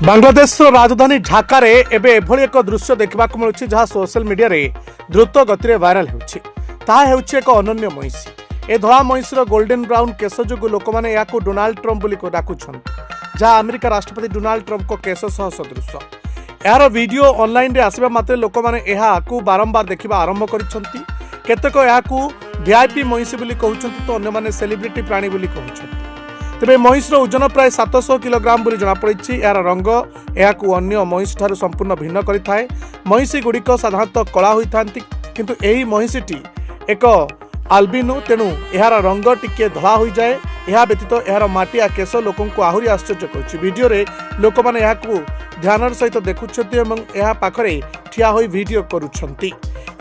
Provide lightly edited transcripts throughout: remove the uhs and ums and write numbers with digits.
बांग्लादेशर राजधानी ढाकार एवं एभली एक दृश्य देखा मिलूँ जहाँ सोशल मीडिया द्रुत गति वायरल होची एक अनन्य महिषी ए धला महिषीर गोल्डन ब्राउन केश जो लोक मैंने या डोनाल्ड ट्रम्प डाकुंट जहाँ अमेरिका राष्ट्रपति डोनाल्ड ट्रम्प को केश सह सदृश यार वीडियो ऑनलाइन आसवा मात्र लोक मैंने बारंबार देखा आरंभ करतेक वीआईपी महिषी बोली कहते तो अन्य सेलिब्रिटी प्राणी बोली कहते तेरे महिषीर ओजन प्राय 700 किलोग्राम बोली जमापड़ी यार रंग या अन्य महिषी ठारू संपूर्ण भिन्न करिथाए। महिषी गुड़िक साधारणतः कला होता किंतु यही महिषीटी एक आल्बिनो तेणु यार रंग टिके धला हो जाए। यह व्यतीत यार माटिया केश लोक आहरी आश्चर्य करियो लोक मैंने ध्यान सहित देखुंट पाखरे ठिया होई वीडियो करुछंती।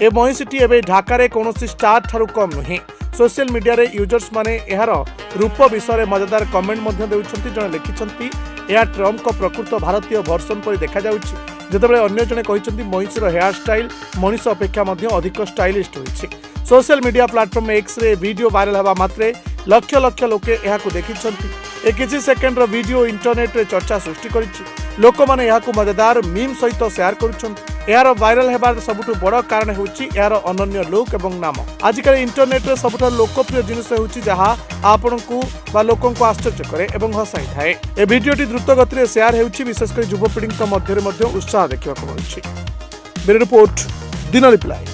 ए महिषीटी एवं ढाकार कौन स्टार ठारू कम नुहे। सोशल मीडिया रे यूजर्स माने यार रूप विषय मजेदार कमेंट जड़े लिखिं यह ट्रम्प को प्रकृत भारतीय वर्सन पर देखा जितेबाला अन्य जड़े कहते महिषीर हेयर स्टाइल मनीष अपेक्षा अधिक स्टाइलिस्ट होती। Social media platform X ray video viral होगा मात्रे लक्ष लक्ष लोके यहां देखिं किसी सेकेंड वीडियो इंटरनेट रे चर्चा सृष्टि करिछि। लोक माने यहां मजेदार मीम सहित शेयर करुछन्ति। यार वायरल हेबार सबुठु बड़ कारण होछि यार अनन्य लुक एवं नाम। आजिकल इंटरनेट रे सबुठु लोकप्रिय जिनिस होछि जहां आपनकु बा लोकंकु आश्चर्य करे एवं हसाई थाए। ए वीडियोटी द्रुत गति रे शेयर होछि विशेष कर युवपीढ़ी मध्य उत्साह देखा मिलुछि। ब्यूरो रिपोर्ट दिन रिप्लाई।